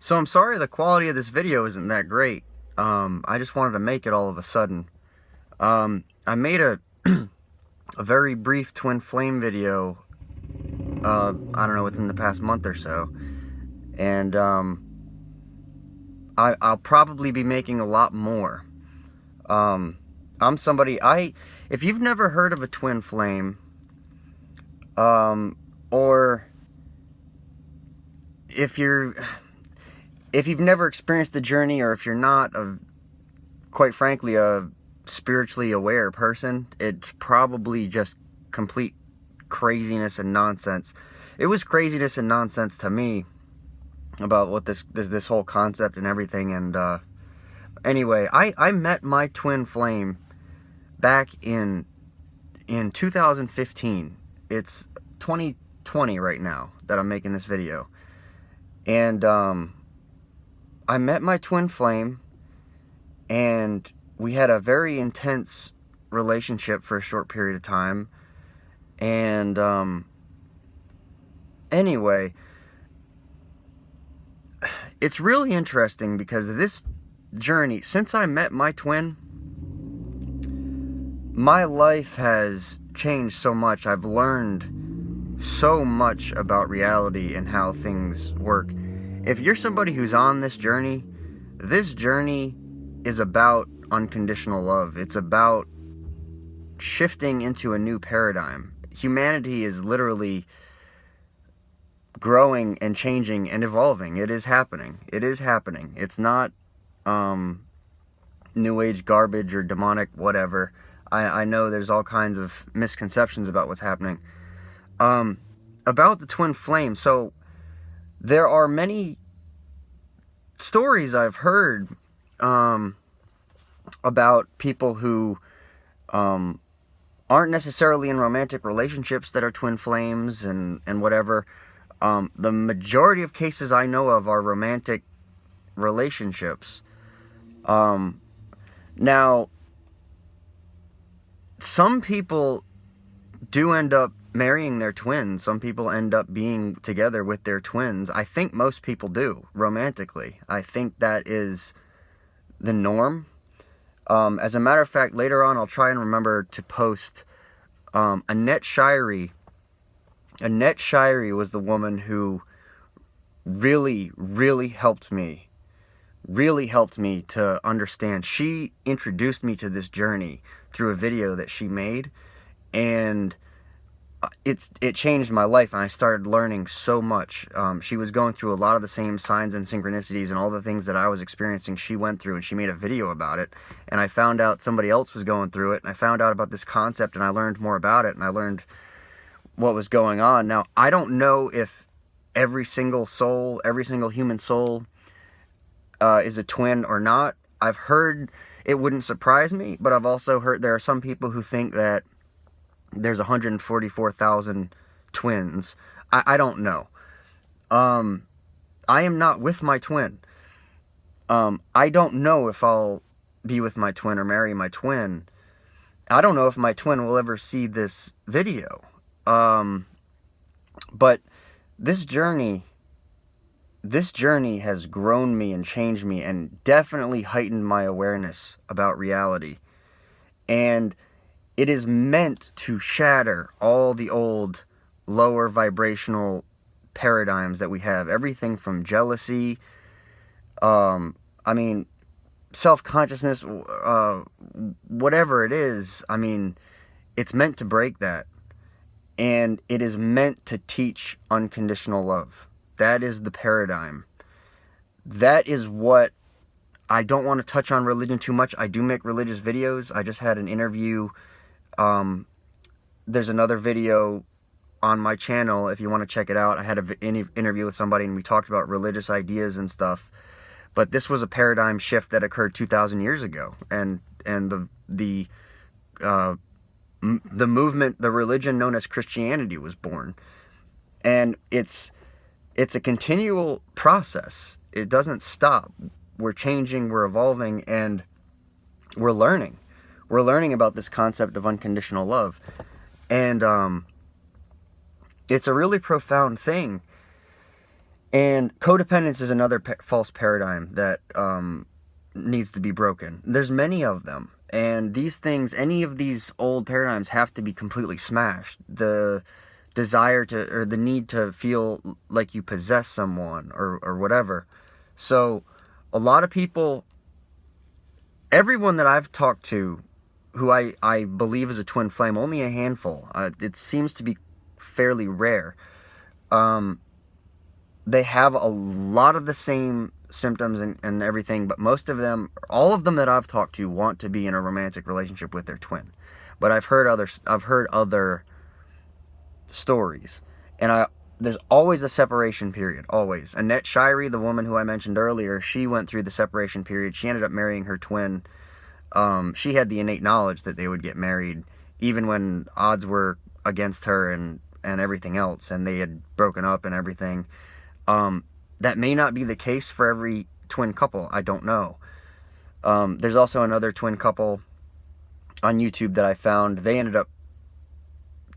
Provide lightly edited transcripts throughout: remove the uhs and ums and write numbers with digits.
So I'm sorry the quality of this video isn't that great. I just wanted to make it all of a sudden. I made a very brief twin flame video, I don't know, within the past month or so. And I'll probably be making a lot more. I'm somebody, if you've never heard of a twin flame, or if you've never experienced the journey, or if you're not, quite frankly, a spiritually aware person, it's probably just complete craziness and nonsense. It was craziness and nonsense to me about what this whole concept and everything. And anyway, I met my twin flame back in 2015. It's 2020 right now that I'm making this video. And I met my twin flame, and we had a very intense relationship for a short period of time. And anyway, it's really interesting because this journey, since I met my twin, my life has changed so much. I've learned so much about reality and how things work. If you're somebody who's on this journey is about unconditional love. It's about shifting into a new paradigm. Humanity is literally growing and changing and evolving. It is happening. It is happening. It's not new age garbage or demonic whatever. I know there's all kinds of misconceptions about what's happening. About the twin flame. So there are many stories I've heard about people who aren't necessarily in romantic relationships that are twin flames and whatever. The majority of cases I know of are romantic relationships. Now, some people do end up marrying their twins. Some people end up being together with their twins. I think most people do, romantically. I think that is the norm. As a matter of fact, later on, I'll try and remember to post Annette Shirey. Annette Shirey was the woman who really, really helped me to understand. She introduced me to this journey through a video that she made, and it changed my life, and I started learning so much. She was going through a lot of the same signs and synchronicities and all the things that I was experiencing she went through, and she made a video about it, and I found out somebody else was going through it, and I found out about this concept, and I learned more about it, and I learned what was going on. Now, I don't know if every single human soul is a twin or not. I've heard it wouldn't surprise me, but I've also heard there are some people who think that there's 144,000 twins. I don't know. I am not with my twin. I don't know if I'll be with my twin or marry my twin. I don't know if my twin will ever see this video. But this journey has grown me and changed me and definitely heightened my awareness about reality. And it is meant to shatter all the old lower vibrational paradigms that we have. Everything from jealousy, self-consciousness, whatever it is. It's meant to break that. And it is meant to teach unconditional love. That is the paradigm. That is what, I don't want to touch on religion too much. I do make religious videos. I just had an interview. There's another video on my channel if you want to check it out. I had an interview with somebody, and we talked about religious ideas and stuff. But this was a paradigm shift that occurred 2,000 years ago. And the movement, the religion known as Christianity, was born. And it's a continual process. It doesn't stop. We're changing, we're evolving, and we're learning. We're learning about this concept of unconditional love. And it's a really profound thing. And codependence is another false paradigm that needs to be broken. There's many of them. And these things, any of these old paradigms have to be completely smashed. The desire to, or the need to feel like you possess someone or whatever. So a lot of people, everyone that I've talked to who I believe is a twin flame, only a handful, it seems to be fairly rare, they have a lot of the same symptoms and everything, but most of them, all of them that I've talked to, want to be in a romantic relationship with their twin. But I've heard other stories, and there's always a separation period, always. Annette Shirey, the woman who I mentioned earlier, she went through the separation period. She ended up marrying her twin. She had the innate knowledge that they would get married, even when odds were against her and everything else, and they had broken up and everything. That may not be the case for every twin couple. I don't know. There's also another twin couple on YouTube that I found. They ended up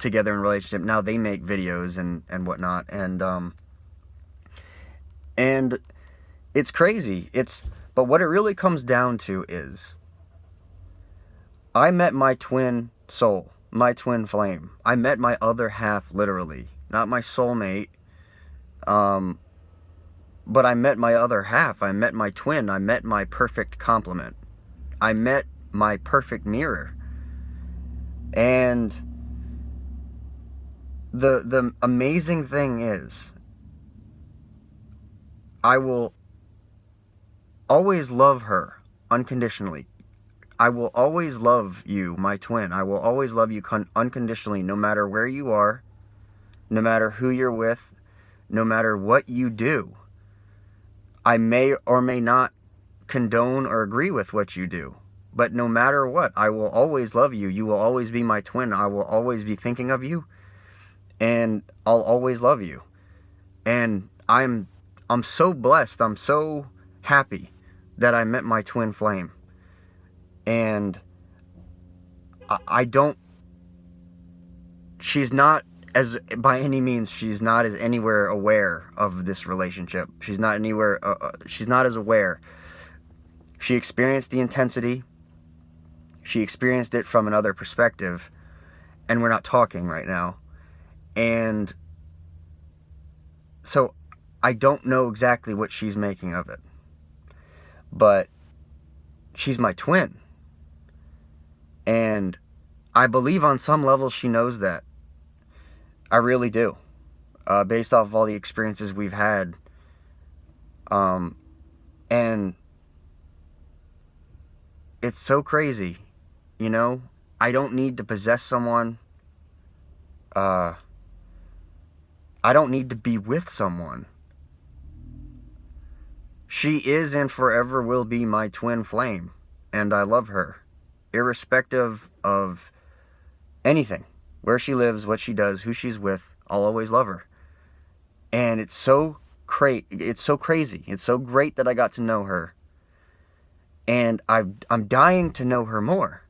together in a relationship. Now they make videos and whatnot. And it's crazy. But what it really comes down to is, I met my twin soul, my twin flame. I met my other half, literally. Not my soulmate. But I met my other half. I met my twin. I met my perfect complement. I met my perfect mirror. And the amazing thing is, I will always love her unconditionally. I will always love you, my twin. I will always love you unconditionally, no matter where you are, no matter who you're with, no matter what you do. I may or may not condone or agree with what you do, but no matter what, I will always love you. You will always be my twin. I will always be thinking of you, and I'll always love you. And I'm so blessed. I'm so happy that I met my twin flame. And I don't, she's not, as by any means, she's not as anywhere aware of this relationship. She's not anywhere, she's not as aware. She experienced the intensity. She experienced it from another perspective. And we're not talking right now. And so I don't know exactly what she's making of it. But she's my twin. And I believe on some level she knows that. I really do. Based off of all the experiences we've had. And it's so crazy, you know? I don't need to possess someone. I don't need to be with someone. She is and forever will be my twin flame. And I love her. Irrespective of anything. Where she lives, what she does, who she's with, I'll always love her. And it's so great. It's so crazy. It's so great that I got to know her. And I'm dying to know her more.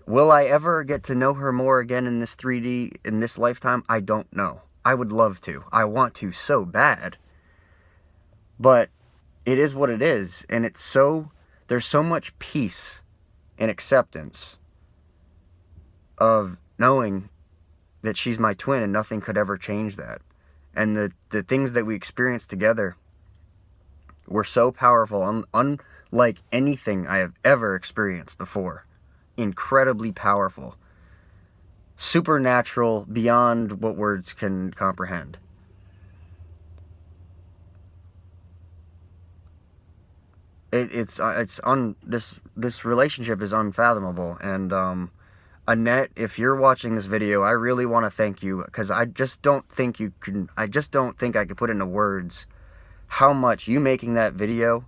Will I ever get to know her more again in this 3D, in this lifetime? I don't know. I would love to. I want to so bad. But it is what it is. And there's so much peace and acceptance of knowing that she's my twin and nothing could ever change that. And the things that we experienced together were so powerful, unlike anything I have ever experienced before. Incredibly powerful. Supernatural, beyond what words can comprehend. This relationship is unfathomable. And Annette, if you're watching this video, I really want to thank you, because I just don't think I could put into words how much you making that video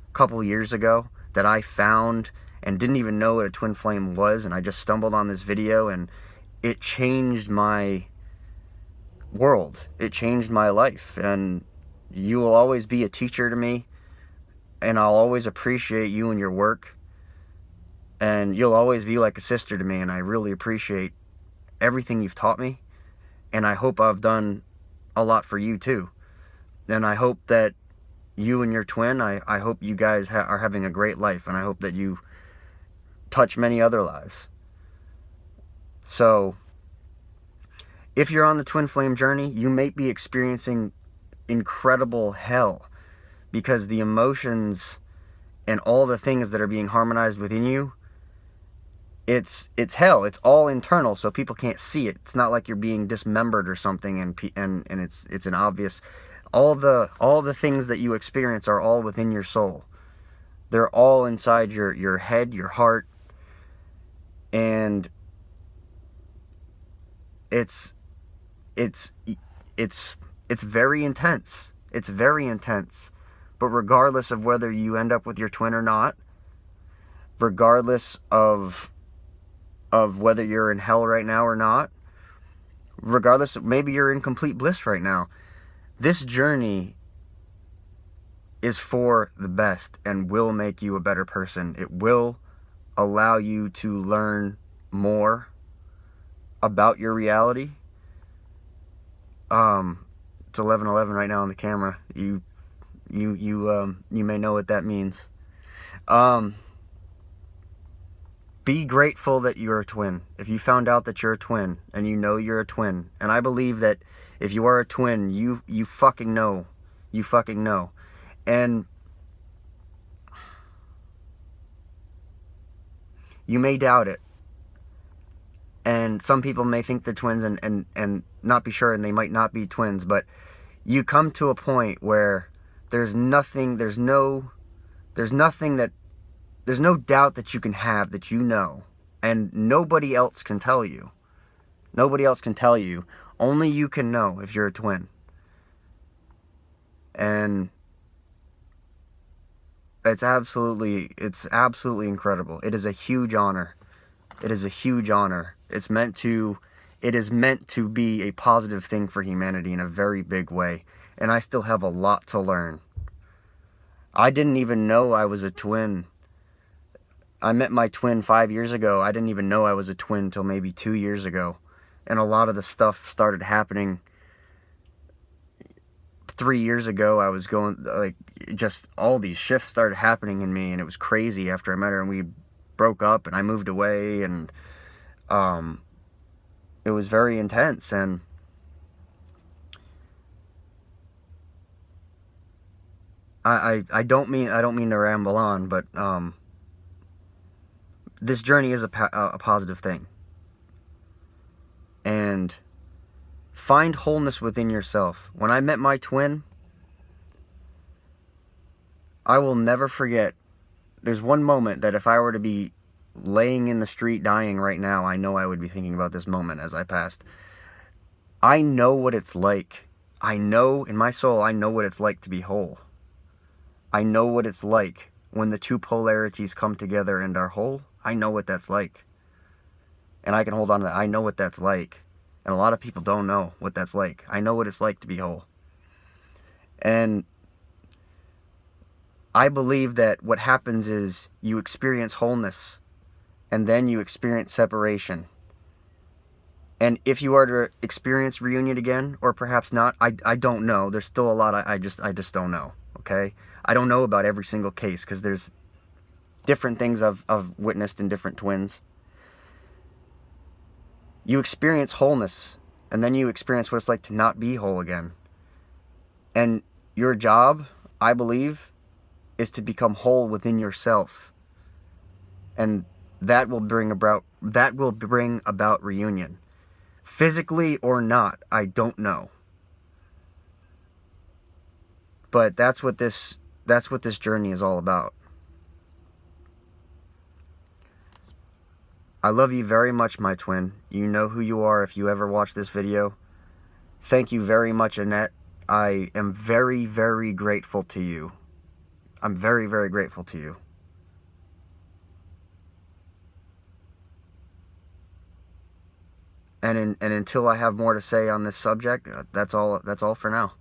a couple years ago that I found and didn't even know what a twin flame was, and I just stumbled on this video and it changed my world. It changed my life, and you will always be a teacher to me, and I'll always appreciate you and your work. And you'll always be like a sister to me, and I really appreciate everything you've taught me. And I hope I've done a lot for you too. And I hope that you and your twin, I hope you guys are having a great life, and I hope that you touch many other lives. So, if you're on the twin flame journey, you may be experiencing incredible hell, because the emotions and all the things that are being harmonized within you, it's hell. It's all internal, so people can't see it. It's not like you're being dismembered or something, and it's an obvious. All the things that you experience are all within your soul. They're all inside your head, your heart, and it's very intense. It's very intense. But regardless of whether you end up with your twin or not, regardless of whether you're in hell right now or not, regardless of, maybe you're in complete bliss right now, this journey is for the best and will make you a better person. It will allow you to learn more about your reality. It's 11:11 right now on the camera. You may know what that means. Be grateful that you're a twin. If you found out that you're a twin, and you know you're a twin, and I believe that if you are a twin, you fucking know. You fucking know. And you may doubt it. And some people may think they're twins and not be sure, and they might not be twins, but you come to a point where there's no doubt that you can have, that you know, and nobody else can tell you. Nobody else can tell you. Only you can know if you're a twin. And it's absolutely incredible. It is a huge honor. It is a huge honor. It is meant to be a positive thing for humanity in a very big way. And I still have a lot to learn. I didn't even know I was a twin. I met my twin 5 years ago. I didn't even know I was a twin till maybe 2 years ago. And a lot of the stuff started happening 3 years ago. I was going, like, just all these shifts started happening in me, and it was crazy after I met her, and we broke up, and I moved away, and it was very intense. And I don't mean to ramble on, but this journey is a positive thing. And find wholeness within yourself. When I met my twin, I will never forget. There's one moment that if I were to be laying in the street dying right now, I know I would be thinking about this moment as I passed. I know what it's like. I know in my soul, I know what it's like to be whole. I know what it's like when the two polarities come together and are whole. I know what that's like. And I can hold on to that. I know what that's like. And a lot of people don't know what that's like. I know what it's like to be whole. And I believe that what happens is you experience wholeness, and then you experience separation. And if you are to experience reunion again, or perhaps not, I don't know. There's still a lot I just don't know, okay? I don't know about every single case, because there's different things I've witnessed in different twins. You experience wholeness, and then you experience what it's like to not be whole again. And your job, I believe, is to become whole within yourself. And that will bring about reunion. Physically or not, I don't know. But that's what this journey is all about. I love you very much, my twin. You know who you are if you ever watch this video. Thank you very much, Annette. I am very, very grateful to you. I'm very, very grateful to you. And until I have more to say on this subject, that's all for now.